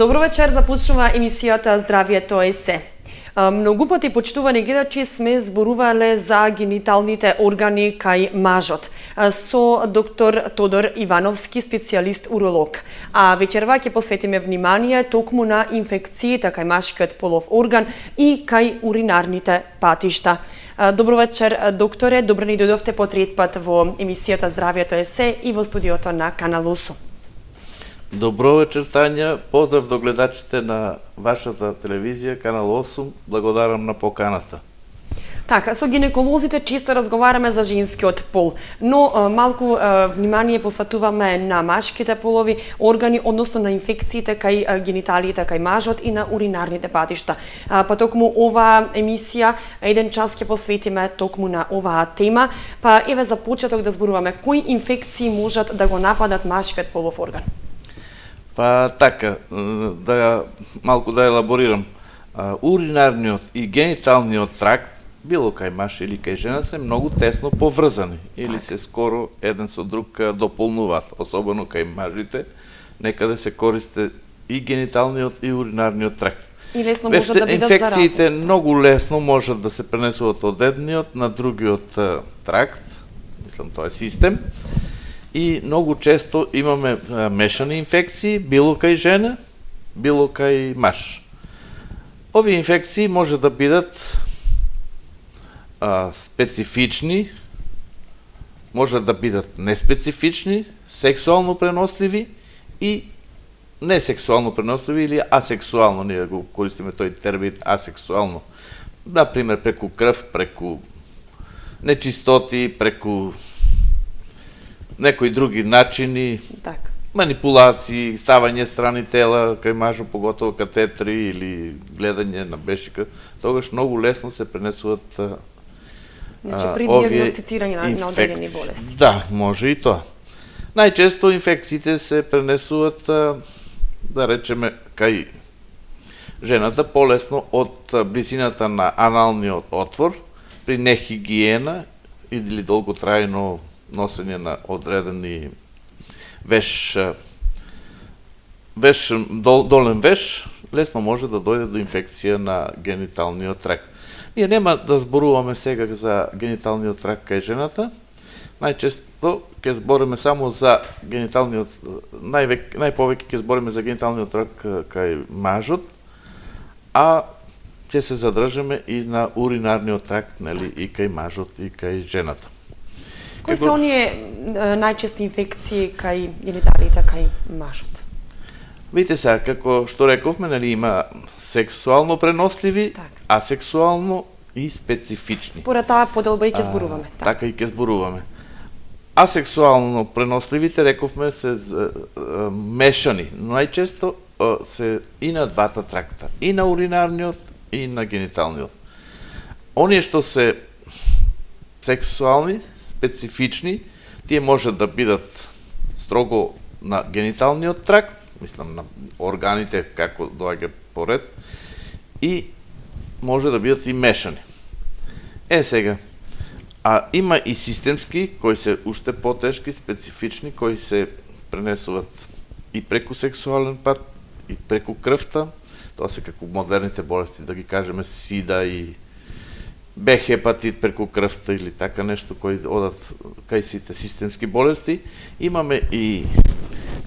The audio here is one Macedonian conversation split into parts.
Добро вечер, започнува емисијата Здравјето е се. Многу пати, почитувани гледачи, сме зборувале за гениталните органи кај мажот со доктор Тодор Ивановски, специјалист уролог. А вечерва ќе посветиме внимание токму на инфекциите кај машкиот полов орган и кај уринарните патишта. Добро вечер, докторе, добро ни дојдовте по трет пат во емисијата Здравјето е се и во студиото на Канал 8. Добро вечер, Тања. Поздрав до гледачите на вашата телевизија, Канал 8. Благодарам на поканата. Така, со гинеколозите често разговараме за женскиот пол, но малку внимание посветуваме на машките полови органи, односно на инфекциите кај гениталиите кај мажот и на уринарните патишта. Па токму оваа емисија, еден час ќе посветиме токму на оваа тема, па еве за почеток да зборуваме кои инфекции можат да го нападат машкиот полов орган. Па така, малку да елаборирам. Уринарниот и гениталниот тракт, било кај маж или кај жена, се многу тесно поврзани или се скоро еден со друг дополнуваат, особено кај мажите, некаде се користи и гениталниот и уринарниот тракт. И лесно можат да бидат заразни. Инфекциите многу лесно можат да се пренесуваат од едниот на другиот тракт, мислам тоа е систем, и многу често имаме мешани инфекции, било кај жена, било кај маж. Овие инфекции може да бидат специфични, може да бидат неспецифични, сексуално преносливи и несексуално преносливи или асексуално, ние го користиме тој термин асексуално. Например, преку крв, преку нечистоти, преку некои други начини, манипулации, ставање страни тела, кај мажо, поготово катетри или гледање на бешика, тогаш многу лесно се пренесуваат при диагностицирање на одредени болести. Да, може и тоа. Најчесто инфекциите се пренесуваат, да речеме, кај жената полесно од близината на аналниот отвор, при нехигиена или долготрајно носење на одредени долен веш, лесно може да дојде до инфекција на гениталниот тракт. Ние нема да зборуваме сега за гениталниот тракт кај жената, најчесто ќе збориме само за гениталниот, најповеќе ќе збориме за гениталниот тракт кај мажот, а ќе се задржиме и на уринарниот тракт, нели, и кај мажот и кај жената. Кои се оние најчести инфекции кај гениталиите кај мажот? Видите сега, како што рековме, нели, има сексуално преносливи, асексуално и специфични. Според таа поделба и ќе зборуваме. Така и ќе зборуваме. Асексуално преносливите, рековме, се мешани, но најчесто се и на двата тракта, и на уринарниот, и на гениталниот. Оние што се сексуални, специфични, тие можат да бидат строго на гениталниот тракт, мислам на органите како доаѓа поред, и може да бидат и мешани. Сега, има и системски, кои се уште потешки, специфични, кои се пренесуваат и преку сексуален пат, и преку крвта, тоа се како модерните болести, да ги кажеме сида и Б хепатит преку крвта или така нешто кои одат кај сите системски болести. Имаме и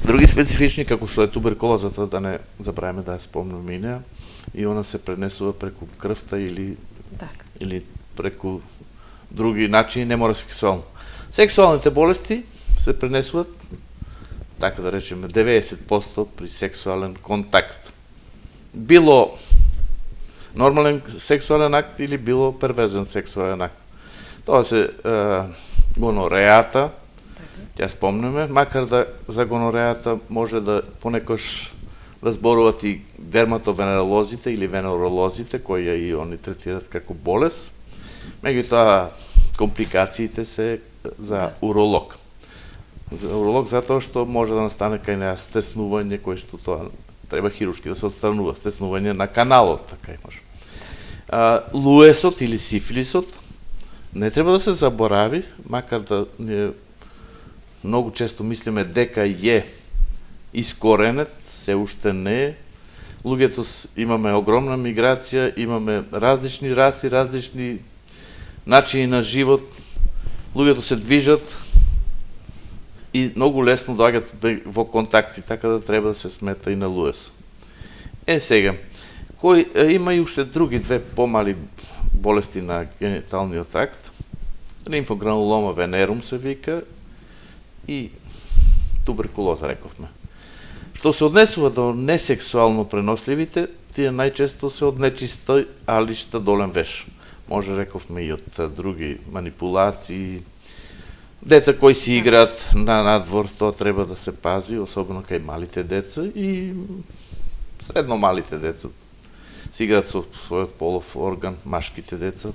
други специфични, како што е туберкулозата, да не забравиме да ја спомнеме и неа, и она се пренесува преку крвта или преку други начини, не мора сексуално. Сексуалните болести се пренесуваат, така да речеме, 90% при сексуален контакт. Било нормален сексуален акт или било перверзен сексуален акт. Тоа се гонорејата, ја спомнеме, макар да за гонорејата може да понекош да зборуват и дерматовенеролозите или венеролозите, кои ја и они третираат како болест, меѓутоа компликациите се за уролог. За уролог затоа што може да настане кај неа стеснување, кој што тоа треба хируршки да се отстранува, стеснување на каналот, така и може. Луесот или сифилисот не треба да се заборави, макар да ние многу често мислиме дека е искоренет, се уште не е, луѓето имаме огромна миграција, имаме различни раси, различни начини на живот, луѓето се движат и многу лесно доаѓат во контакти, така да треба да се смета и на луѓето. Сега, има и уште други две помали болести на гениталниот тракт, лимфогранулома венерум се вика и туберкулоза, рековме. Што се однесува до несексуално преносливите, тие најчесто се од нечиста алишта долен веш. Може, рековме, и од други манипулации. Деца кои си играат на надвор, тоа треба да се пази, особено кај малите деца и средно малите деца. Си играат со својот полов орган, машките деца.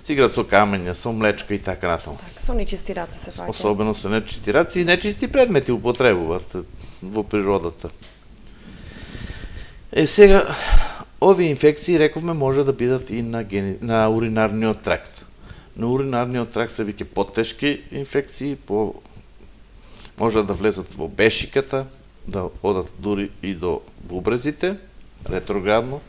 Си играат со камења, со млечка и така натаму. Така, со нечисти раце се фаќа. Особено со нечисти раци и нечисти предмети употребуваат во природата. Сега, овие инфекции, рековме, може да бидат и на уринарниот тракт. На уринарниот тракт се веќе потешки инфекции, може да влезат во бешиката, да одат дури и до бубрезите, ретроградно,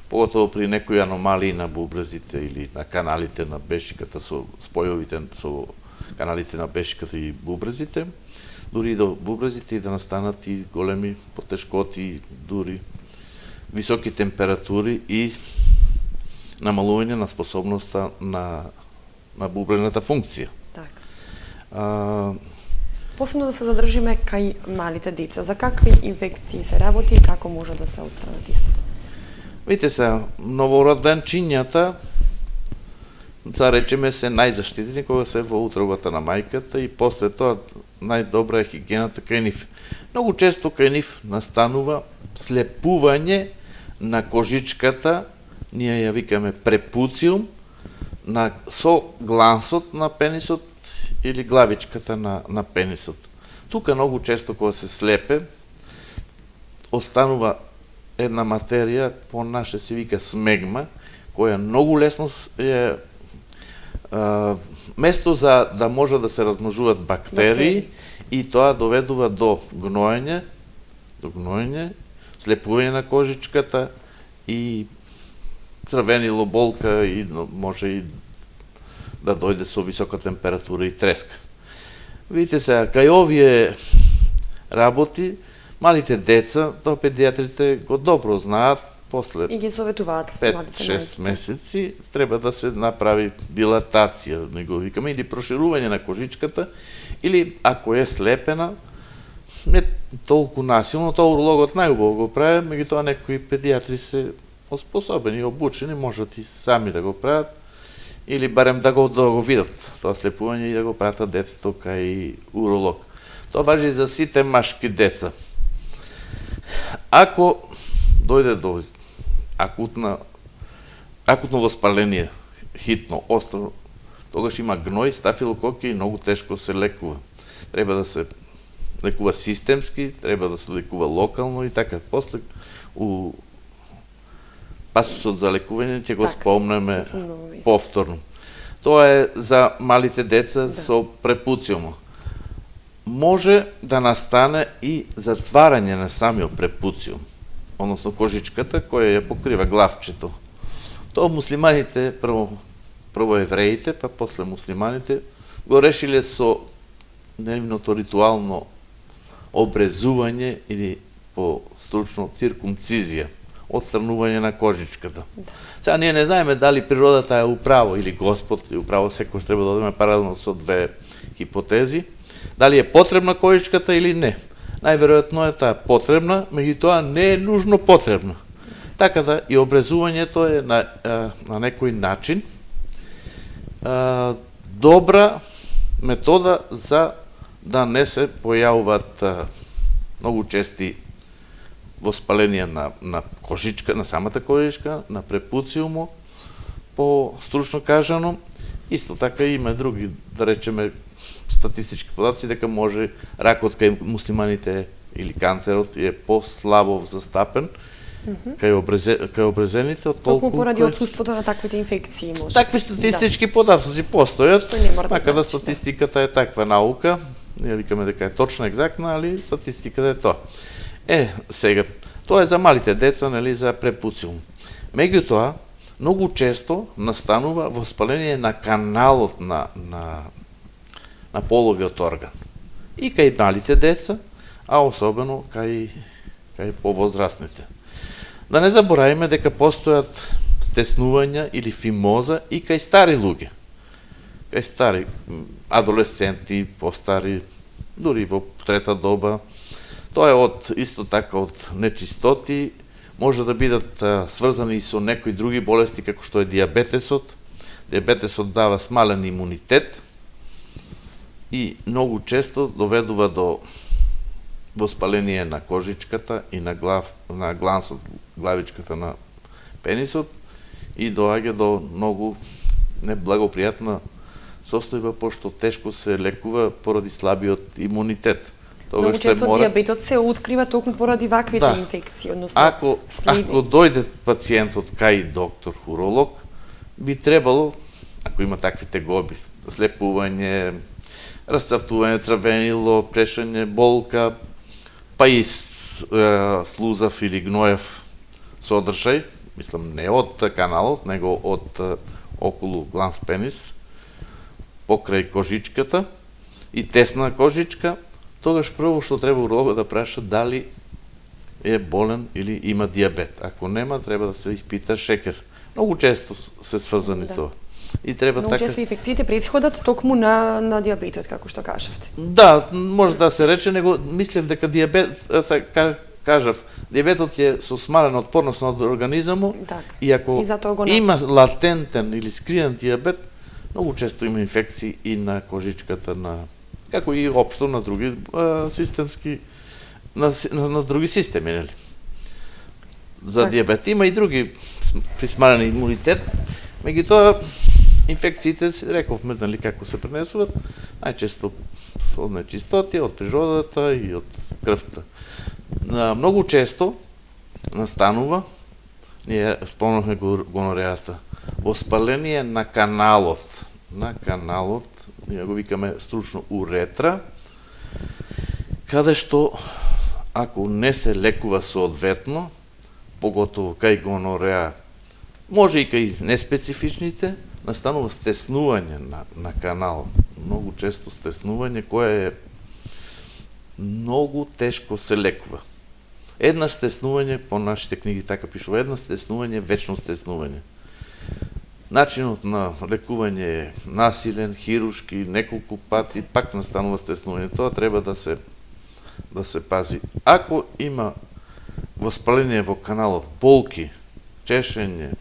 поготово при некои аномалии на бубрезите или на каналите на бешиката, со спојовите со каналите на бешиката и бубрезите, дури и до бубрезите и да настанат и големи потешкоти, дури високи температури и намалување на способноста на бубрежната функција. Така. Посебно да се задржиме кај малите деца. За какви инфекции се работи и како може да се отстранат истите? Видите се, новороденчињата, да речеме, се најзаштитени кога се во утробата на мајката и после тоа најдобра е хигиената кај нив. Многу често кај нив настанува слепување на кожичката, ние ја викаме препуциум, со глансот на пенисот или главичката на пенисот. Тука многу често кога се слепе, останува една материја, по наше се вика смегма, која многу лесно е место за да може да се размножуваат бактерии и тоа доведува до гноење, слепување на кожичката и црвенило, болка и може и да дојде со висока температура и треска. Видите сега, кај овие работи, малите деца, тоа педиатрите го добро знаат, после И ги советуваат 5-6 месеци треба да се направи дилатација, не го викаме, или проширување на кожичката, или ако е слепена, не толку насилно, тоа урологот најубаво го прави, меѓутоа некои педиатри се способени, обучени, можат и сами да го прават, или барем да го видат тоа слепување и да го пратат детето кај уролог. Тоа важи за сите машки деца. Ако дојде до акутно воспаление, хитно, остро, тогаш има гној, стафилококи и многу тешко се лекува. Треба да се лекува системски, треба да се лекува локално и така. После у пасусот за лекување ќе го спомнеме повторно. Тоа е за малите деца со препуциум. Може да настане и затварање на самиот препуциум, односно кожичката која ја покрива главчето. Тоа муслиманите, прво евреите, па после муслиманите, го решиле со нивното ритуално обрезување или по стручно циркумцизија, отстранување на кожичката. Сега ние не знаеме дали природата е управо или Господ е управо, секој треба да одиме паралелно со две хипотези, дали е потребна кожичката или не. Најверојатно е таа потребна, меѓутоа не е нужно потребна. Така да и обрезувањето е на некој начин добра метода за да не се појавуваат многу чести воспаленија на кожичка, на самата кожичка, на препуциуму, по стручно кажано. Исто така има други, да речеме, статистички податци дека може ракот кај муслиманите или канцерот е послабо застапен кај обрезените, толку поради отсуството на таквите инфекции може. Такви статистички податоци постојат, така да статистиката е таква наука, ние викаме дека е точна, екзактна, али статистиката е тоа. Сега, Тоа е за малите деца, нели, за препуцилум. Меѓутоа, многу често настанува воспаление на каналот на половиот орган. И кај малите деца, а особено кај повозрастните. Да не забораваме дека постојат стеснувања или фимоза и кај стари луѓе. Кај стари адолесценти, постари, дури во трета доба. Тоа е исто така од нечистоти, може да бидат сврзани и со некои други болести, како што е диабетесот. Диабетесот дава смален имунитет и многу често доведува до воспаление на кожичката и на глансот, главичката на пенисот и доаѓа до многу неблагопријатна состојба, пошто тешко се лекува поради слабиот имунитет. Многу често диабетот се открива токму поради ваквите инфекции, односно ако дојде пациентот кај доктор уролог, би требало, ако има такви тегоби, слепување, расцавтување, црвенило, прешање, болка, па и слузав или гноев содржај, мислам не од каналот, него од околу гланс пенис, покрај кожичката и тесна кожичка, тогаш прво што треба урологот да праша дали е болен или има диабет. Ако нема, треба да се испита шекер. Многу често се сврзани тоа. И треба многу често инфекциите претходат токму на диабетот, како што кажавте. Да, може да се рече, него мислев дека кажав, диабетот е со смалена отпорност на организмот и ако има латентен или скриен диабет, многу често има инфекции и на кожичката, како и општо на други системски, на други системи, нели? За диабет има и други при смален имунитет, меѓутоа инфекциите, рековме, нели, како се пренесуват, најчесто од нечистоти, од природата и од крвта. Многу често настанува, ние спомнахме гонорејата, воспаление на каналот, ние го викаме стручно уретра, каде што, ако не се лекува соодветно, поготово кај гонореја, може и кај неспецифичните, настанува стеснување на каналот. Многу често стеснување кое е многу тешко се лекува. Една стеснување, по нашите книги така пишува, една стеснување, вечно стеснување. Начинот на лекување е насилен, хируршки, неколку пати, пак настанува стеснување. Тоа треба да се пази. Ако има воспаление во каналот, болки, чешење,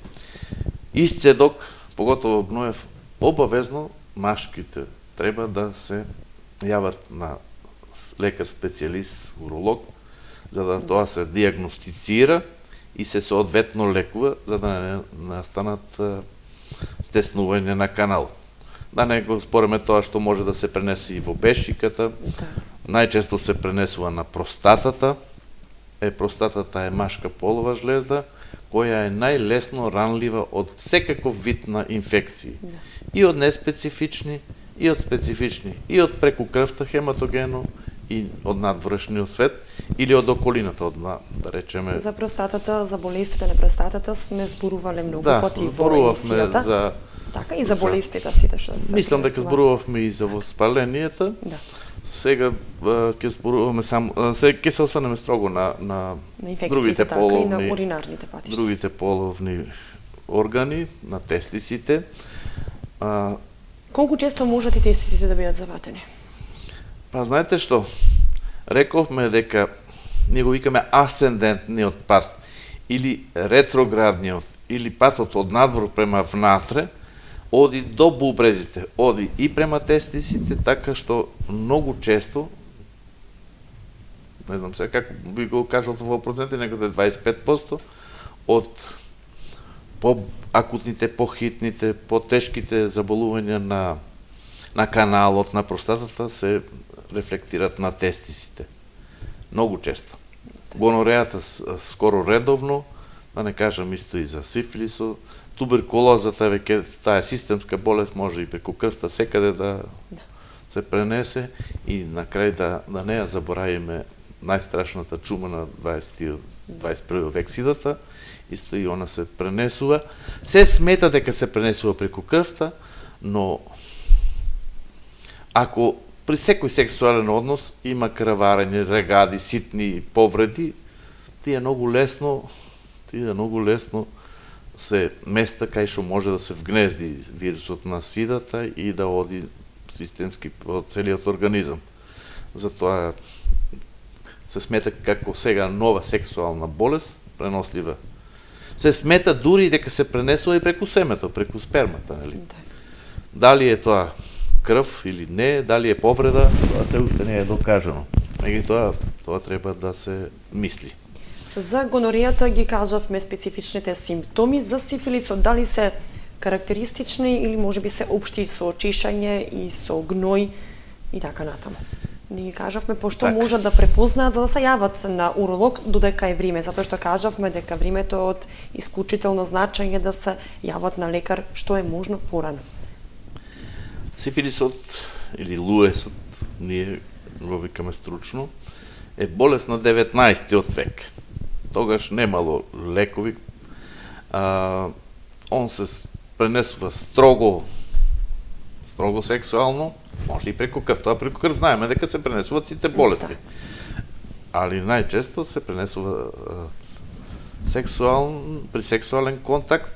исцедок, поготово гноев, обавезно машките треба да се јават на лекар специјалист, уролог, за да тоа се диагностицира и се соодветно лекува, за да не настанат стеснување на канал. Да не го спореме тоа што може да се пренесе и во бешиката, најчесто се пренесува на простатата. Простатата е машка полова жлезда, која е најлесно ранлива од секаков вид на инфекции. И од неспецифични, и од специфични, и од преку крвта хематогено, и од надвршниот свет, или од околината, да речеме... За простатата, за болестите на простатата сме зборувале многу пати во емисијата. За... Така, и за болестите сите што се... Мислам дека зборувавме и за воспаленијата. Да. Сега ќе зборуваме само... Ќе се осврнеме строго на другите половни... и на уринарните патишта. Другите половни органи, на тестисите. Колку често можат и тестисите да бидат заватени? Па, знаете што? Рековме дека ние го викаме асцендентниот пат, или ретроградниот, или патот од надвор према внатре, оди до бубрезите, оди и према тестисите, така што многу често, не знам сега како би го кажал во проценти, некаде 25%, од по-акутните, по-хитните, по-тешките заболувања на каналот, на простатата се рефлектират на тестисите. Многу често. Гонорејата скоро редовно, да не кажам исто и за сифилисот, туберкулозата, веќе таа системска болест може и преку крвта секаде да се пренесе и на крај да не ја заборавиме најстрашната чума на 20 21 век сидата, исто и она се пренесува. Се смета дека се пренесува преку крвта, но ако при секој сексуален однос има крварење, регади, ситни повреди, тие многу лесно се места кај што може да се вгнезди вирусот на сидата и да оди системски во целиот организам. Затоа се смета како сега нова сексуална болест, пренослива. Се смета дури дека се пренесува и преку семето, преку спермата, нели? Дали е тоа крв или не, дали е повреда, тоа се уште не е докажано. Меѓутоа, тоа треба да се мисли. За гонорејата ги кажавме специфичните симптоми, за сифилисот дали се карактеристични или можеби се општи со чешање и со гној и така натаму. Ни ги кажавме пошто можат да препознаат за да се јават на уролог додека е време, затоа што кажавме дека времето е од исклучително значење да се јават на лекар што е можно порано. Сифилисот или луесот, ние го викаме стручно, е болест на 19 век. Тогаш немало лекови. Он се пренесува строго сексуално, може и преку крв. Тоа преку крв знаеме дека се пренесуваат сите болести. Али најчесто се пренесува при сексуален контакт.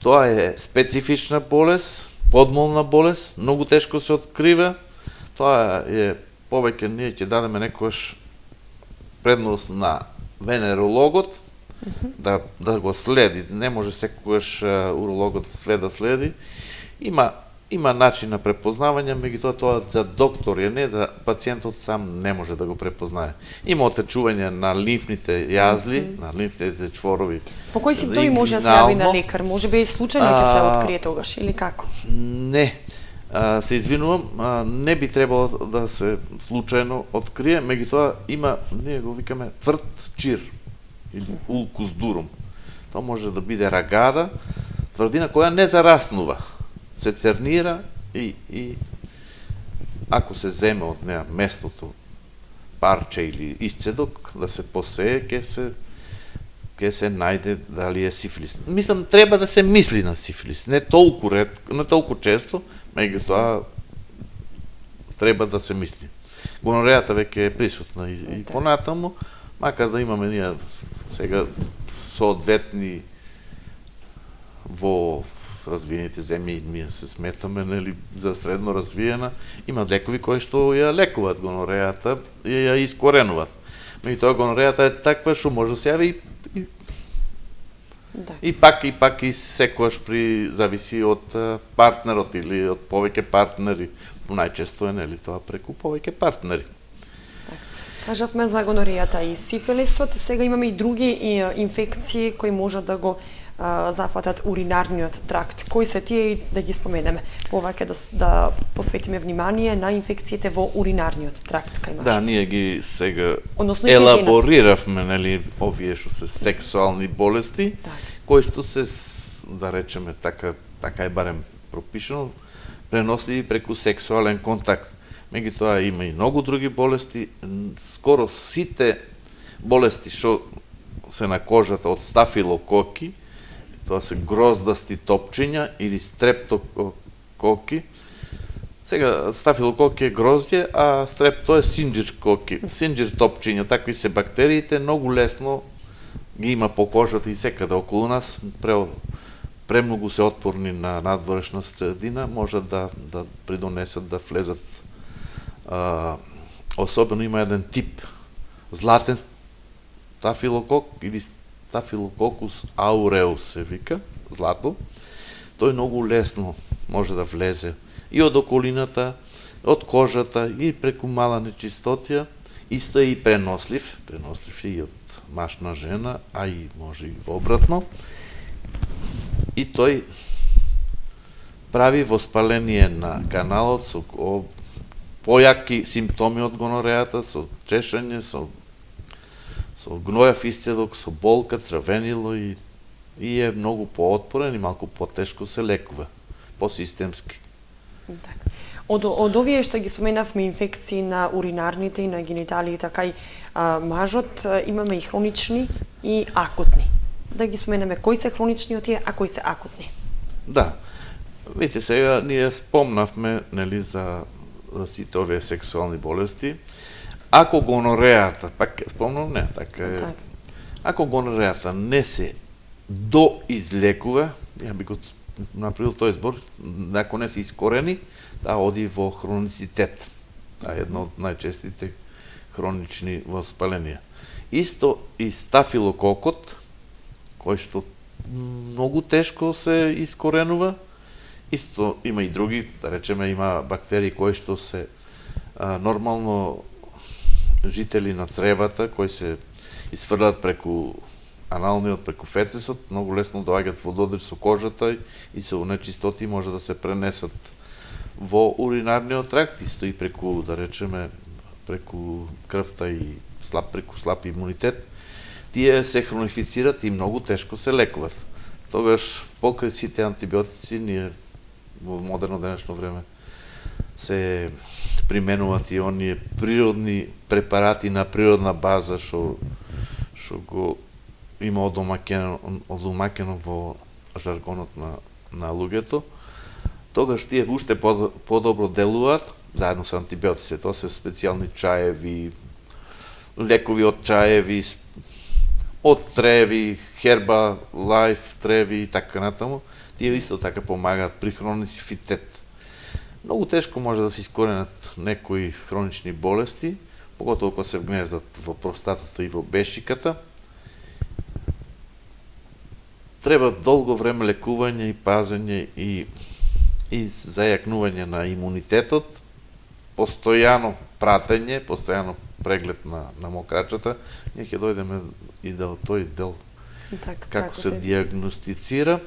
Тоа е специфична болест, подмолна болест, многу тешко се открива. Тоа е повеќе ние ќе дадеме некојаш предност на венерологот да го следи. Не може секогаш урологот све да следи. Има начин на препознавање, меѓутоа тоа за доктор е, не да пациентот сам не може да го препознае. Има отечување на лимфните јазли, на лимфните чворови. По кои симптоми може да се јави на лекар? Може би и случајно ќе се открие тогаш или како? Не. Се извинувам, не би требало да се случајно открие, меѓутоа има, ние го викаме тврд чир или улкус дурум. Тоа може да биде рагада, тврдина која не зараснува. Се цернира и ако се земе од неа местото парче или исцедок да се посее, ќе се најде дали е сифилис. Мислам, треба да се мисли на сифилис, не толку често, меѓутоа треба да се мисли. Гонорејата веќе е присутна и понатаму, макар да имаме ние сега соодветни во развиените земји, ние се сметаме нели за средно развиена, има лекови кои што ја лекуваат гонорејата и ја искоренуваат. Меѓутоа гонорејата е таква што може да се јави и пак и секогаш зависи од партнерот или од повеќе партнери. Најчесто е нели тоа преку повеќе партнери. Кажавме за гонорејата и сифилисот, сега имаме и други инфекции кои можат да го зафатат уринарниот тракт. Кои се тие да ги споменеме? Повеќе да посветиме внимание на инфекциите во уринарниот тракт кај мажот. Да, ние ги сега елабориравме нели овие што се сексуални болести, кои што се, да речеме така е барем пропишано, преносливи преку сексуален контакт. Меѓутоа има и многу други болести, скоро сите болести што се на кожата од стафилококи, тоа се гроздасти топчиња или стрептококи. Сега стафилококи е грозѓе, а стрепто е синџир-коки, синџир топчиња, такви се бактериите, многу лесно ги има по кожата и секаде околу нас, премногу се отпорни на надворешна средина, можат да придонесат да влезат. Особено има еден тип златен стафилокок или Staphylococcus aureus се вика, злато. Тој многу лесно може да влезе и од околината, од кожата и преку мала нечистотија. Исто е и пренослив е и од маж на жена, а и може и обратно. И тој прави воспаление на каналот со појаки симптоми од гонорејата, со чешање, со гнојав исцедок, со болка, црвенило и е многу поотпорен и малку потешко се лекува, посистемски. Од овие што ги споменавме инфекции на уринарните и на гениталиите кај мажот, имаме и хронични и акутни. Да ги споменеме кои се хронични од тие, а кои се акутни. Да. Видите, сега ние спомнавме, нели, за сите овие сексуални болести. Ако гонорејата, пак спомнам, не, така е. Так. Ако гонорејата не се доизлекува, ја би го направил тој збор, ако не се искорени, да оди во хроницитет. Да, едно од најчестите хронични воспаленија. Исто и стафилококот, кој што многу тешко се искоренува. Исто има и други, да речеме, има бактерии кои што се нормално жители на цревата, кои се изфрлат преку аналниот, преку фецесот, многу лесно доаѓаат во додир со кожата и се нечистоти може да се пренесат во уринарниот тракт, исто и преку, да речеме, преку крвта и преку слаб имунитет. Тие се хронифицират и многу тешко се лекуват. Тогаш, покрај сите антибиотици, ние во модерно денешно време се применуваат и оние природни препарати на природна база што го има одомакено во жаргонот на луѓето. Тогаш тие уште подобро делуваат заедно со антибиотици. Тоа се специјални чаеви, лекови од чаеви, од треви, херба, лайф, треви и така натаму. Тие исто така помагаат при хроницифитет. Многу тешко може да се искоренат некои хронични болести, поготово кога се вгнездат во простатата и во бешиката. Треба долго време лекување и пазење и зајакнување на имунитетот, постојано пратење, постојано преглед на мокрачата. Ние ќе дојдеме и до тој дел како се диагностицира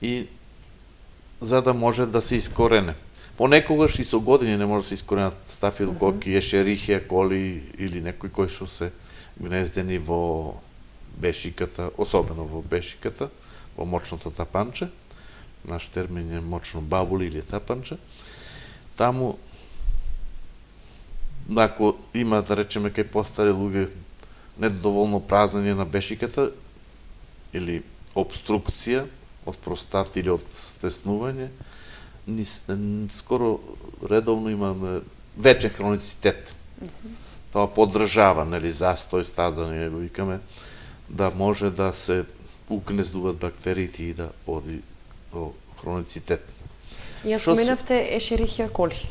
и за да може да се искорене. Понекогаш и со години не може да се искоренат стафилококи, ешерихија коли или некои кои што се гнездени во бешиката, особено во бешиката, во мочното тапанче. Наш термин е мочно бабули или тапанче. Таму, ако има, да речеме, кај постари луѓе недоволно празнење на бешиката или обструкција од простат или од стеснување, скоро редовно имаме вечен хроницитет. Тоа поддржава, нели, застој, стазање, го викаме, да може да се укнездуваат бактериите и да оди до хроницитет. Ја споменавте ешерихија коли.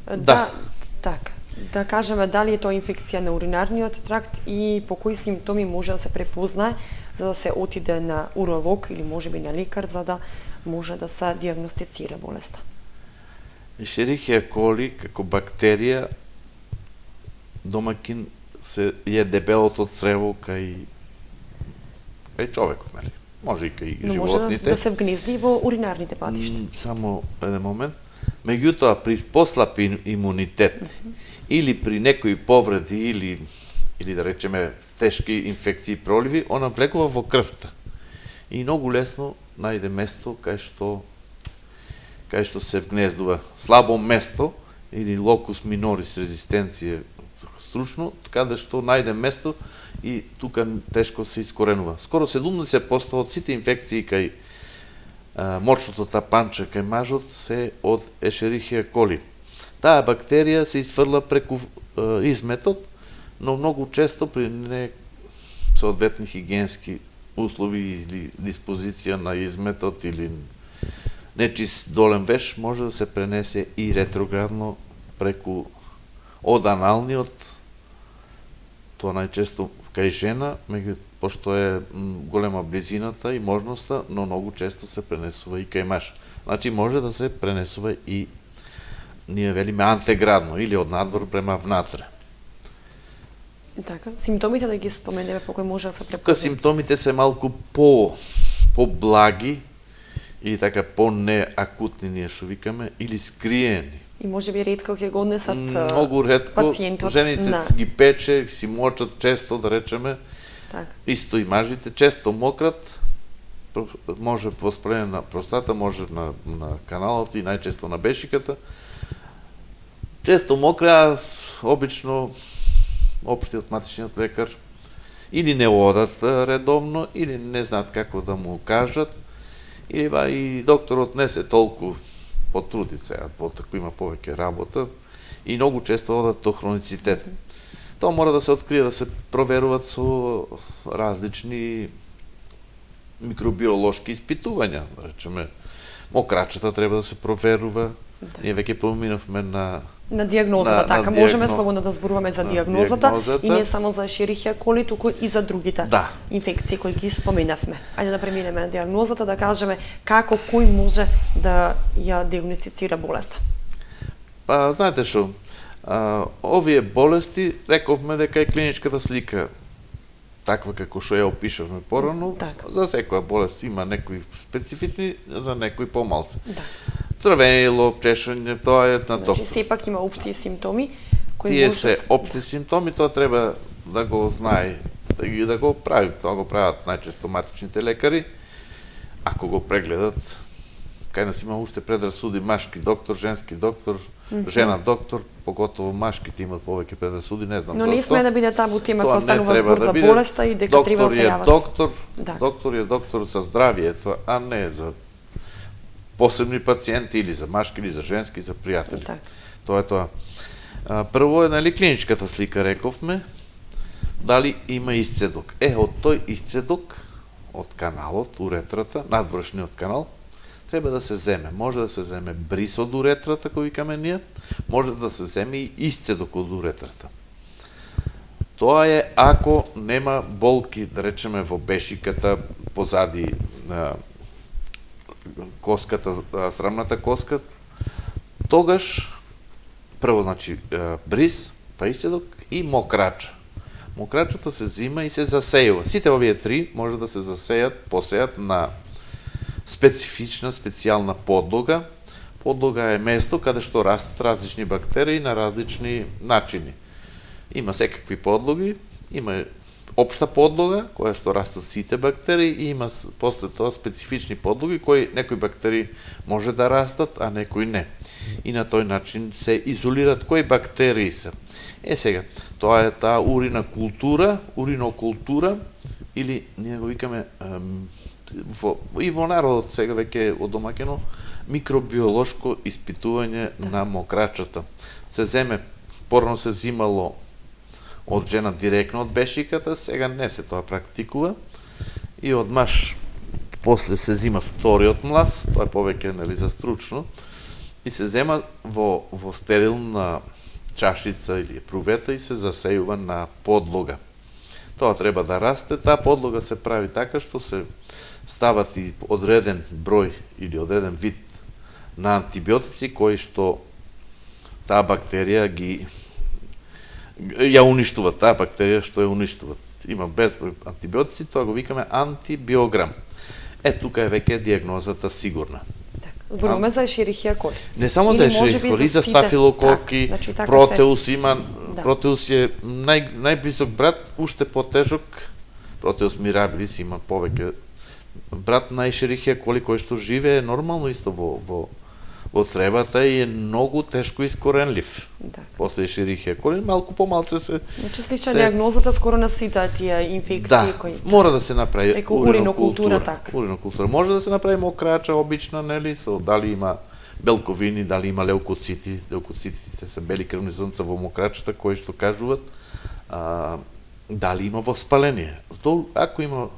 Да. Така. Да кажеме дали е тоа инфекција на уринарниот тракт и по кои симптоми може да се препознае за да се отиде на уролог или можеби на лекар за да може да се диагностицира болеста. Ешерихија коли како бактерија домакин е дебелото црево кај човекот, нели? Може и кај но животните. може да се вгнезди во уринарните патишта. Само еден момент. Меѓутоа, при послаб имунитет или при некои повреди или да речеме тешки инфекции проливи, она влегува во крвта. И многу лесно најде место кај што се вгнездува. Слабо место или локус минорис резистенција стручно, така да што најде место и тука тешко се искоренува. Скоро 70% од сите инфекции кај мочното тапанче кај мажот се од ешерихија коли. Таа бактерија се изфрла преку изметот, но многу често при соодветни хигиенски услови или диспозиција на изметот или нечист долен веш може да се пренесе и ретроградно преку од аналниот, тоа најчесто кај жена, пошто е голема близината и можноста, но многу често се пренесува и кај маж. Значи може да се пренесува и ние велиме антеградно или од надвор према внатре. Така, симптомите да ги споменеме по кои може да се Тука препознаат. симптомите се малку по-благи или така по-неакутни, ние што викаме, или скриени. И може би ретко ќе го однесат Многу ретко, пациентот жените на... ги пече, си мочат често, да речеме, Так. исто и мажите, често мократ, може воспаление на простата, може на каналот и најчесто на бешиката. Често мокра, обично општиот матичниот лекар или не одат редовно, или не знаат како да му кажат, или и докторот не се толку потруди сега, потако има повеќе работа, и многу често одат до хроницитет. Тоа мора да се открие, да се проверуваат со различни микробиолошки испитувања, да речеме. Мокрачата треба да се проверува. Ние веќе поминавме на диагнозата, така можеме диагноз... слободно да зборуваме за диагнозата и не само за Ешерихија коли, туку и за другите инфекции кои ги споменавме. Ајде да преминеме на диагнозата, да кажеме како кој може да ја диагностицира болеста. Па, знаете што, овие болести, рековме дека е клиничката слика таква како што ја опишавме порано. За секоја болест има некои специфични, за некои помалци. Црвенило, чешање, тоа е на доктор. Значи, сепак има општи симптоми кои Тие можат... се општи симптоми, тоа треба да го знае, да го прави. Тоа го прават најчесто матичните лекари. Ако го прегледат, кај нас има уште предрасуди, машки доктор, женски доктор, жена доктор, поготово машките имат повеќе предрасуди, не знам зашто. Но не сме да биде табу тема кога станува збор за болеста и дека треба да се јават. Доктор е доктор за здравието, а не за посебни пациенти или за машки, или за женски, за пријатели. Тоа е тоа. Прво е, нали, клиничката слика, рековме, дали има исцедок. Од тој исцедок, од каналот, уретрата, надвршниот канал, треба да се земе. Може да се земе брис од уретрата, кој викаме ние, може да се земе и исцедок од уретрата. Тоа е ако нема болки, да речеме, во бешиката, позади коската, срамната коска, тогаш прво, значи, бриз, па исцедок и мокрача. Мокрачата се зима и се засејува. Сите овие три може да се посејат на специфична, специјална подлога. Подлога е место каде што растат различни бактерии на различни начини. Има секакви подлоги, има општа подлога, која што растат сите бактерии, и има после тоа специфични подлоги, кои некои бактерии може да растат, а некои не. И на тој начин се изолират кои бактерии се. Сега, тоа е таа уринокултура, или ние го викаме и во народот сега веќе одомаќено микробиолошко испитување на мокрачата. Се земе, порано се зимало од жена директно од бешиката, сега не се тоа практикува. И од маж после се зима вториот млаз, тоа е повеќе, нели, за стручно, и се зема во стерилна чашица или прувета и се засејува на подлога. Тоа треба да расте, таа подлога се прави така што се стават и одреден број или одреден вид на антибиотици кои што таа бактерија ја уништуваат, таа бактерија што ја уништуваат. Има безброј антибиотици, тоа го викаме антибиограм. Тука е веќе диагнозата сигурна. Зборуваме за Ешерихија коли. Не само за Ешерихија коли, за стафилококи, протеус има, протеус е најблизок брат, уште потежок, протеус мирабилис има повеќе брат на Ешерихија коли, кој што живее нормално исто во цревата и е многу тешко искоренлив. После Ешерихија коли, малку помалце се... Значи слична диагнозата скоро на сите тие инфекции кои... мора да се направи уринокултура, така. Уринокултура. Може да се направи мокрача, обична, нели, со дали има белковини, дали има леукоцити. Леукоцитите се бели крвни зрнца во мокрачата, кои што кажуваат дали има воспаление. Ако има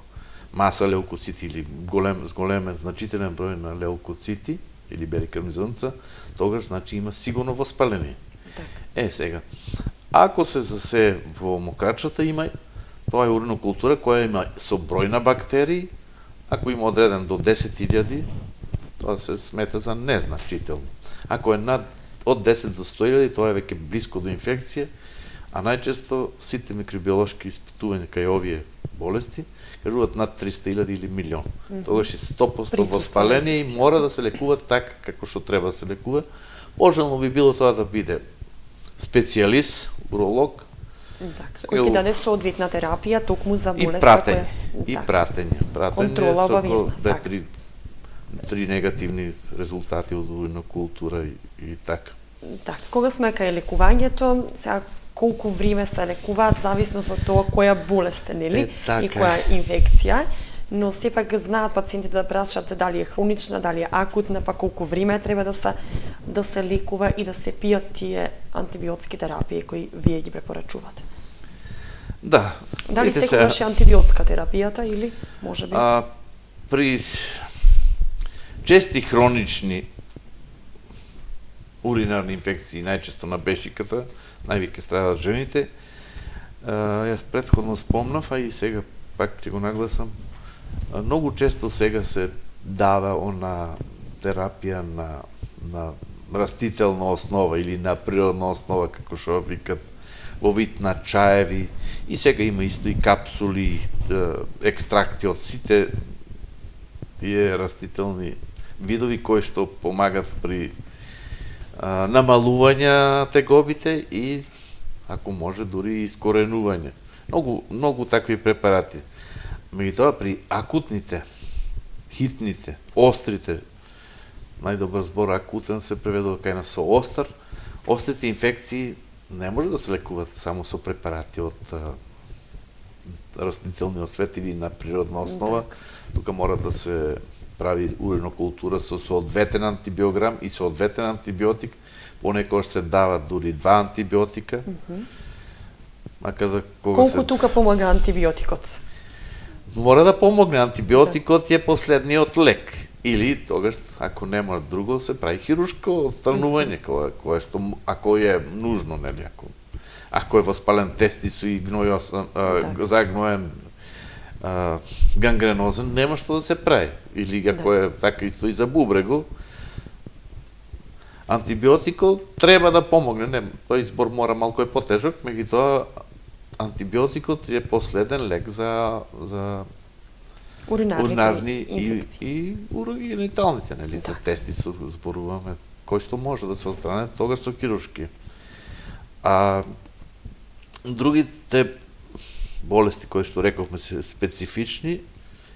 маса леукоцити или големен, значителен број на леукоцити или бели крвни зрнца, тогаш значи има сигурно воспаление. Сега, ако се засе во мокрачата има, тоа е уринокултура која има со број на бактерии, ако има одреден до 10.000, тоа се смета за незначително. Ако е од 10 до 100.000, тоа е веќе близко до инфекција, а најчесто сите микробиолошки испитувања кај овие болести кажуваат над 300.000 или милион. Тогаш е 100% воспаление и мора да се лекува така како што треба да се лекува. Пожелно би било тоа да биде специјалист, уролог, Так, кој ќе даде соодветна терапија токму за И болест пратење, како е. и Так. пратење Контрола со обавезна, так. три негативни резултати од урина култура и така. Так, кога сме кај лекувањето, сега колку време се лекуваат зависност од тоа која болест е, нели? така И која инфекција, но сепак знаат пациентите да прашаат дали е хронична, дали е акутна, па колку време треба да се лекува и да се пијат тие антибиотски терапии кои вие ги препорачувате. Да. Дали видите секогаш е антибиотска терапијата или можеби? При чести хронични уринарни инфекции, најчесто на бешиката, највеќе страдат жените. Јас претходно спомнав, а и сега пак ќе го нагласам, многу често сега се дава она терапија на растителна основа или на природна основа, како што викат, во вид на чаеви, и сега има исто и капсули, екстракти од сите тие растителни видови кои што помагат при намалување на тегобите и, ако може, дури и искоренување. Многу такви препарати. Меѓутоа, при акутните, хитните, острите, најдобар збор акутен се преведува кај нас со остар, острите инфекции не може да се лекуваат само со препарати од растителниот свет или на природна основа. Тука мора да се прави уринокултура со соодветен антибиограм и соодветен антибиотик. Понекогаш се дават дури 2 антибиотика. Колку тука помага антибиотикот? Мора да помогне. Антибиотикот е последниот лек. Или тогаш, ако нема друго, се прави хируршко отстранување, кое што, ако е нужно, нели, ако е воспален тестис и загноен гангренозен, нема што да се прави. Или ако е така исто и за бубрего, антибиотикот треба да помогне. Тој избор мора малку е потежок, меѓутоа антибиотикот е последен лек за уринарни и урогениталните, нели, за тестис зборуваме, кој што може да се отстране тогаш со хируршки. А другите болести кои што рековме се специфични,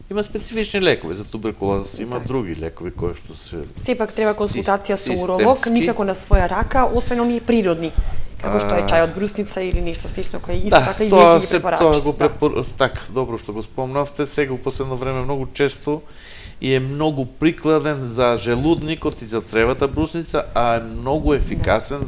има специфични лекови за туберкулоза, има други лекови кои што се сепак треба консултација со уролог, никако на своја рака, освен оние природни, како што е чај од брусница или нешто слично кој е исто така и вие ги препорачате. Така, добро што го спомнавте, сега у последно време многу често и е многу прикладен за желудникот и за цревата брусница, а е многу ефикасен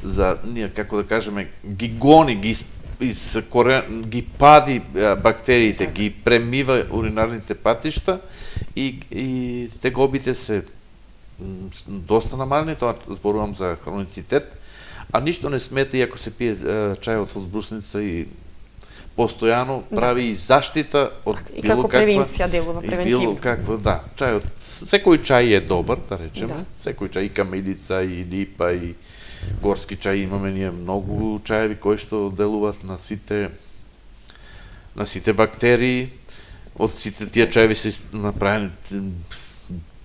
за ние, како да кажеме, ги гони, ги пади бактериите, ги премива уринарните патишта и тегобите се доста намалени, тоа зборувам за хроницитет, а ништо не смета и ако се пие чајот од брусница и постојано прави и заштита од и како превенција делува превентивно. Чајот, секој чај е добар, да речеме, секој чај, и камилица, и липа, и горски чај, имаме ние многу чаеви кои што делуваат на сите бактерии. Од сите тие чаеви се направени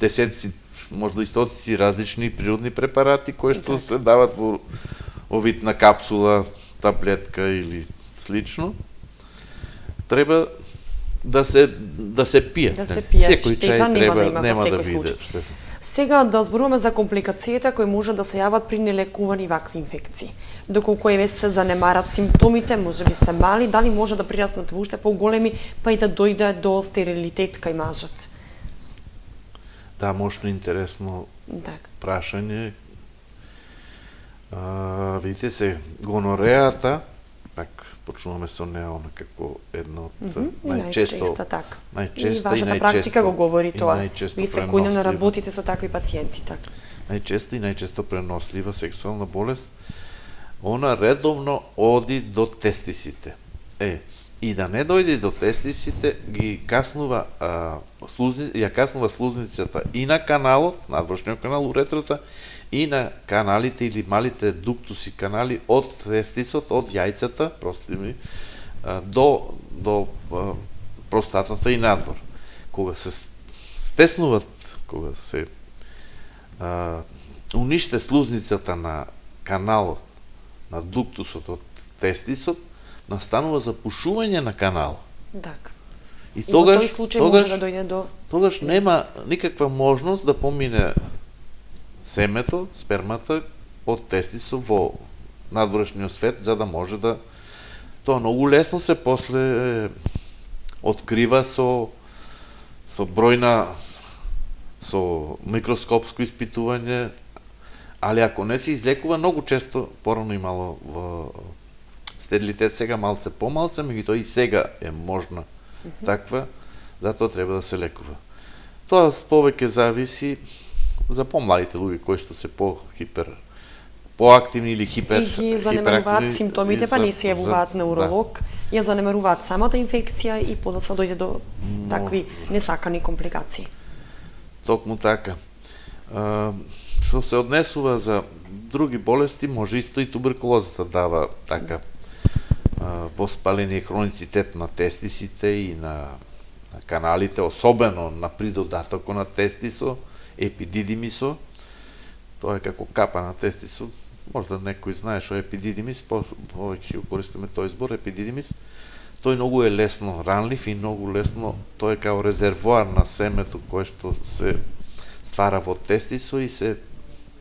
десетци, можда и стотици различни природни препарати кои што се дават во вид на капсула, таблетка или слично. Треба да се пие. Секој чај нема да биде штета. Сега да зборуваме за компликациите кои може да се јават при нелекувани вакви инфекции. Доколку се занемарат симптомите, можеби се мали, дали може да прираснат воопште поголеми, па и да дојде до стерилитет кај мажот? Да, мощно интересно прашање. Видите се, гонореата, пак почнуваме со неа како една од најчесто и вашата практика го говори тоа. Ви секојдневно работите со такви пациенти, така. Најчесто и најчесто пренослива сексуална болест, она редовно оди до тестисите. И да не дојде до тестисите, ја каснува слузницата и на каналот, надвршниот канал, уретрата, и на каналите или малите дуктуси канали од тестисот, од јајцата, до простатата и надвор. Кога се стеснуват, кога се униште слузницата на каналот, на дуктусот од тестисот, настанува запушување на канал. Так. И И во тој случај може да дојде до... Тогаш нема никаква можност да помине семето, спермата, од тестисот во надворешниот свет, за да може да... Тоа многу лесно се после открива со микроскопско испитување, али ако не се излекува, многу често, порано имало во стерилитет, сега малце помалце, меѓутоа и сега е можна таква, затоа треба да се лекува. Тоа повеќе зависи за помладите луѓе кои што се поактивни или И ги занемаруваат симптомите, па не се јавуваат на уролог, ја занемаруваат самата инфекција и подоцна дојде до такви несакани компликации. Токму така. Што се однесува за други болести, може исто и туберкулозата дава така воспаление, хроницитет на тестисите и на каналите, особено на придодатоко на тестисо, епидидимисо. Тоа е како капа на тестисо. Можда некој знае што е епидидимис, повеќе го користиме тој збор, епидидимис. Тој многу е лесно ранлив и многу лесно, тој е као резервоар на семето кое што се ствара во тестисо и се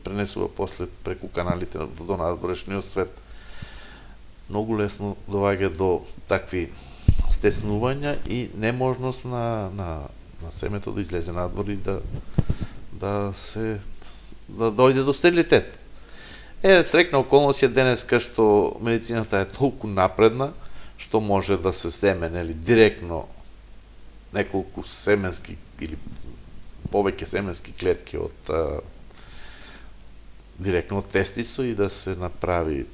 пренесува после преку каналите до надворешниот свет. Многу лесно доаѓа до такви стеснувања и неможност на семето да излезе надвор и да дојде до стерилитет. Срекна околност е денеска што медицината е толку напредна, што може да се земе директно неколку семенски или повеќе семенски клетки од директно од тестисо и да се направи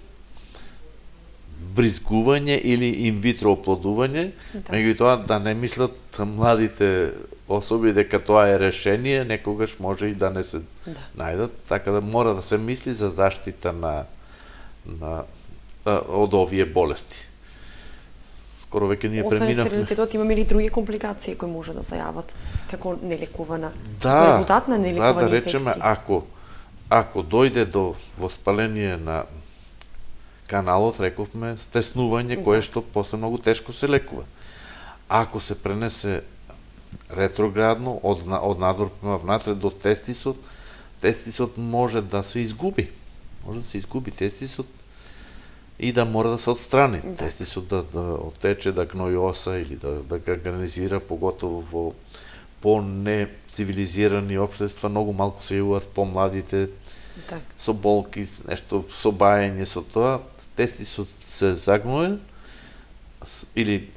бризгување или инвитро оплодување, меѓутоа да не мислат младите особи дека тоа е решение, некогаш може и да не се најдат, така да мора да се мисли за заштита од овие болести. Скоро веќе ние преминавме. Освен стерилитетот имаме ли други компликации кои може да се јават како нелекувана? Да, резултат на нелекувани да речеме, инфекции? ако дојде до воспаление на каналот, рековме, стеснување, кое што после многу тешко се лекува. Ако се пренесе ретроградно од надвор према внатре до тестисот, тестисот може да се изгуби. Може да се изгуби тестисот и да мора да се отстрани. Тестисот да оттече, да гнои оса или да ga гранизира, поготово во по-нецивилизирани општества, многу малку се јавуваат помладите со болки, нешто со баење, со тоа. Тестисот се загнуе или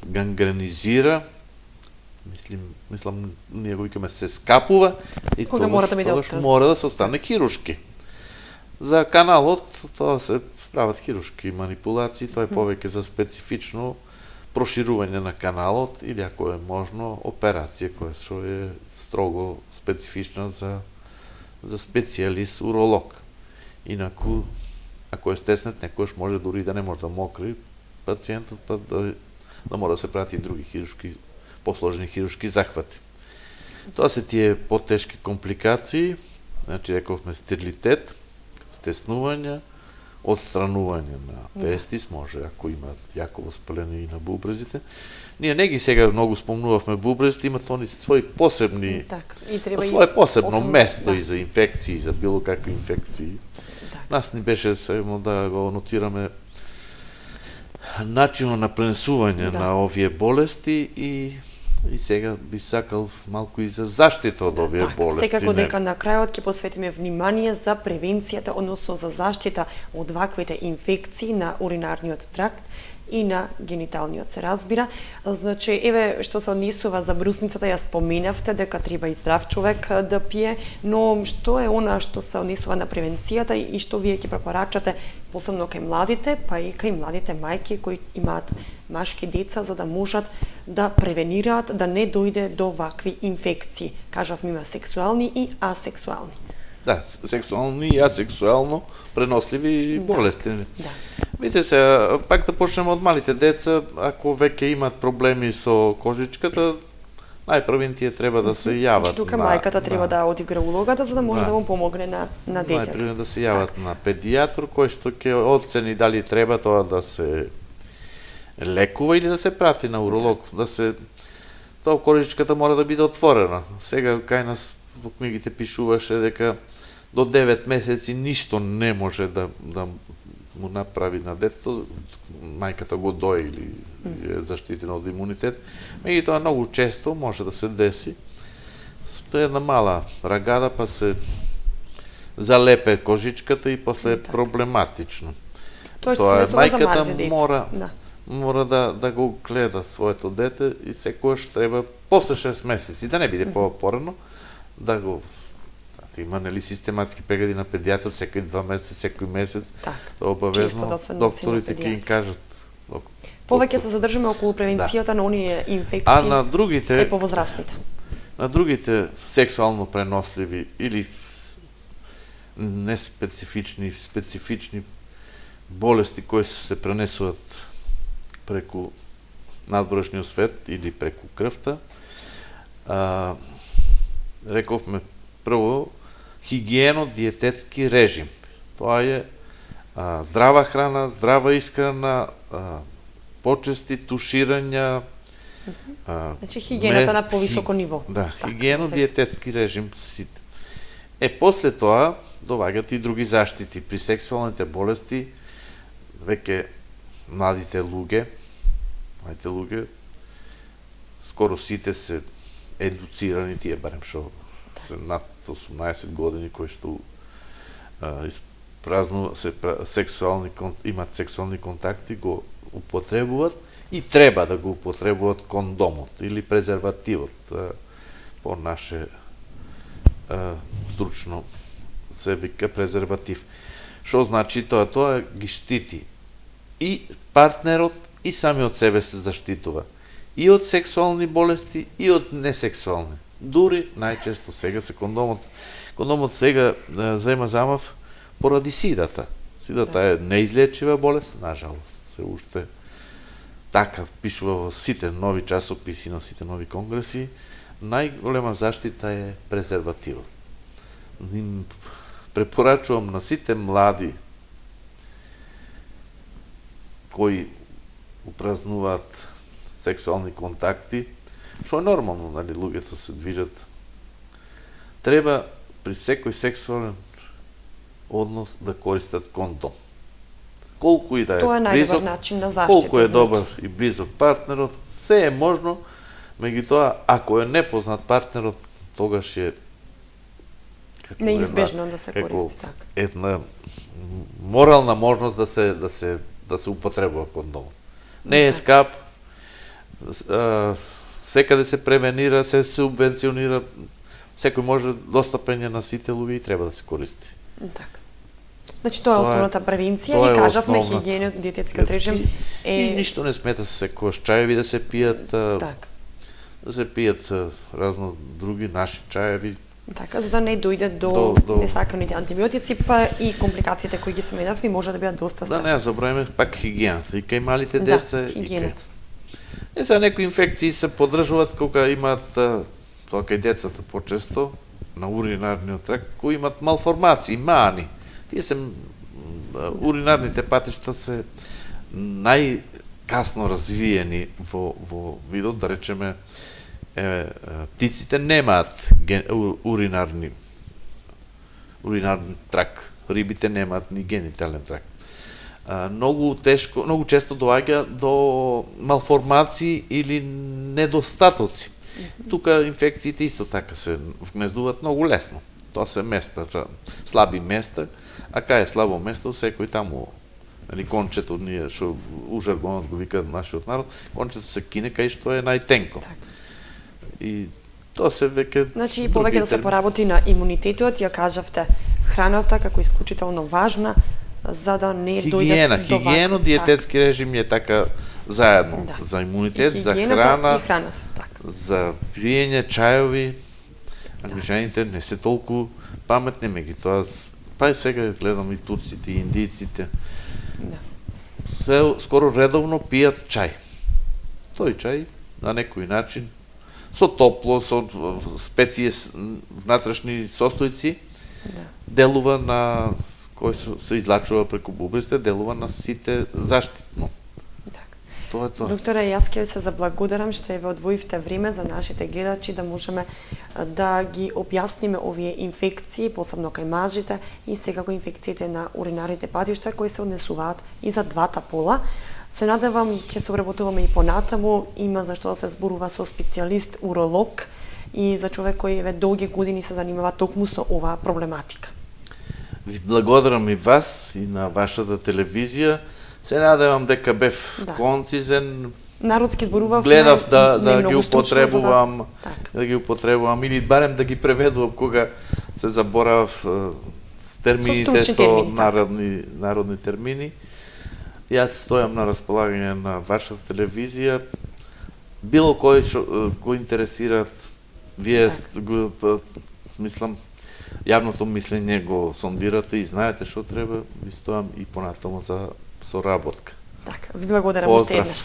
гангренизира, мислам, ние го викаме се скапува и тогаш мора да се остане хирушки. За каналот тоа се прават хирушки манипулации, тоа е повеќе за специфично проширување на каналот или ако е можно операција која што е строго специфична за специјалист уролог. Инаку ако е стеснет, некојаш може дури да не може да мокри пациентот, па да мора да се прати други хирушки, посложени хирушки захвати. Тоа се тие потешки компликации, значи рековме стерилитет, стеснување, отстранување на тестис, може ако имаат јако воспаление и на бубрезите. Ние не ги сега многу спомнувавме бубрезите, имат они своји посебни, своје посебно место и за инфекции, за било какви инфекции. Нас ни беше само да го нотираме начинот на пренесување на овие болести и сега би сакал малку и за заштита од овие болести. Секако дека на крајот ќе посветиме внимание за превенцијата, односно за заштита од ваквите инфекции на уринарниот тракт и на гениталниот се разбира. Значи, еве што се однесува за брусницата, ја споменавте дека треба и здрав човек да пие, но што е она што се однесува на превенцијата и што вие ќе препорачате посебно кај младите, па и кај младите мајки кои имаат машки деца за да можат да превенираат да не дојде до вакви инфекции. Кажавме има сексуални и асексуални. Да, сексуални и асексуално преносливи болести. Видите се, пак да почнеме од малите деца, ако веќе имат проблеми со кожичката, најпрвен тие треба да се јават. Значи, тука мајката треба да одигра улогата за да може да му помогне на детето. Најпрвен да се јават на педијатор кој што ќе оцени дали треба тоа да се лекува или да се прати на уролог, да се тоа коричката мора да биде отворена. Сега кај нас во книгите пишуваше дека до 9 месеци ништо не може да му направи на детето, мајката го дои или е заштитена од имунитет. Меѓутоа многу често може да се деси една мала рагада па се залепе кожичката и после е проблематично. Тоа е мајката мора да го гледа своето дете и секогаш треба после 6 месеци, да не биде порано, да го има нели систематски прегледи на педијатор секој 2 месеца, секој месец. Тоа обавезно докторите ќе им кажат. Повеќе се задржиме околу превенцијата на оние инфекции. А на другите и повозрастните. На другите сексуално преносливи или специфични болести кои се пренесуваат преку надворешниот свет или преку крвта, рековме прво хигиено-диететски режим. Тоа е здрава храна, здрава исхрана, почести туширања. Значи хигиената на повисоко ниво. Да, хигиено-диететски режим. После тоа доваѓаат и други заштити. При сексуалните болести веќе младите луѓе, скоро сите се едуцирани, тие барем што се над 18 години кои што имат сексуални контакти, го употребуваат и треба да го употребуваат кондомот или презервативот, по наше стручно се вика презерватив. Што значи тоа? Тоа ги штити и партнерот и самиот себе се заштитува. И од сексуални болести, и од несексуални. Дури најчесто сега се кондомот. Кондомот сега зема замав поради сидата. Сидата е неизлечива болест, нажалост. Се уште така пишува во сите нови часописи на сите нови конгреси. Најголема заштита е презервативот. Препорачувам на сите млади кои упразнуваат сексуални контакти, што е нормално, нали, луѓето се движат. Треба при секој сексуален однос да користат кондом. Колку и да е тоа е најдобар начин на заштита. Колку е добар и близок партнерот, се е можно, меѓутоа ако е непознат партнерот, тогаш е неизбежно да се користи така. Една морална можност да се употребува кондомот. Не е скап, секаде се превенира, се субвенционира, секој може достапен на сите луѓе и треба да се користи. Така. Значи тоа е основната превенција и кажавме хигиена, диететскиот режим и ништо не смета секојаш чаеви да се пијат, да се пијат разно други наши чаеви. Така, за да не дојде до несаканите антибиотици, па и компликациите кои ги споменавме може да бидат доста страшни. Да не забравиме пак хигиената и кај малите деца. Хигиената. За некои инфекции се поддржуваат кога имаат тоа кај децата почесто на уринарниот тракт, кои имаат малформации, мани. Тие се уринарните патишта се најкасно развиени во видот, да речеме, птиците немаат уринарни трак, рибите немаат ни генитален трак. Многу често доаѓа до малформации или недостатоци. Тука инфекциите исто така се вгнездуваат многу лесно. Тоа се места, слаби места, а кај е слабо место, секој таму, кончето, ние што у жаргонот го викаат нашиот народ, кончето се кине кај што е најтенко. И тоа се веќе... Значи, повеќе да се поработи на имунитетот, ја кажавте, храната како исклучително важна, за да не дојдат до хигиено-диететски режим е така заедно. За имунитет, за храна, за пиење чајови. Англичаните не се толку паметни, меѓутоа, па и сега гледам и турците и индијците. Скоро редовно пијат чај. Тој чај на некој начин со топло, со специи внатрешни состојци, делува на кој се излачува преку бубрезите, делува на сите заштитно. Тоа е тоа. Докторе, јас ќе ви се заблагодарам што ја одвоивте време за нашите гледачи да можеме да ги објасниме овие инфекции, посебно кај мажите и секако инфекциите на уринарните патишта кои се однесуваат и за двата пола. Се надевам ќе се обработуваме и понатаму, има за што да се зборува со специјалист уролог и за човек кој еве долги години се занимава токму со оваа проблематика. Ви благодарам и вас и на вашата телевизија. Се надевам дека бев концизен. Народски зборував. Гледав да ги употребувам, да ги употребувам или барем да ги преведувам кога се заборавав термините со народни термини. Јас стојам на располагање на вашата телевизија. Било кој што го интересираат, вие мислам јавното мислење го сондирате и знаете што треба, ви стојам и понатаму за соработка. Така, ви благодарам уште еднаш.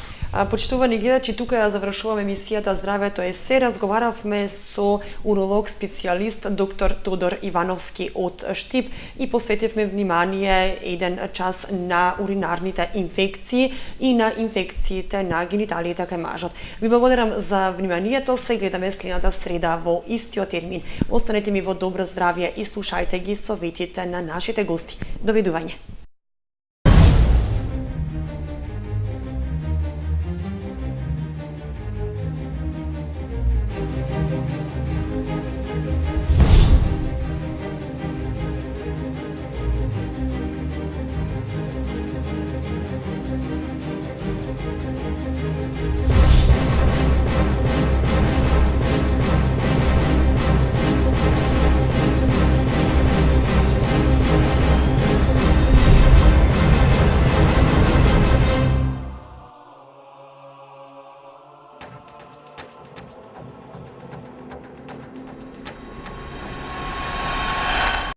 Почитувани гледачи, тука ја завршуваме емисијата Здравето е се. Разговаравме со уролог специјалист доктор Тодор Ивановски од Штип и посветивме внимание еден час на уринарните инфекции и на инфекциите на гениталиите кај мажот. Ви благодарам за вниманието. Се гледаме следната среда во истиот термин. Останете ми во добро здравје и слушајте ги советите на нашите гости. Довидување.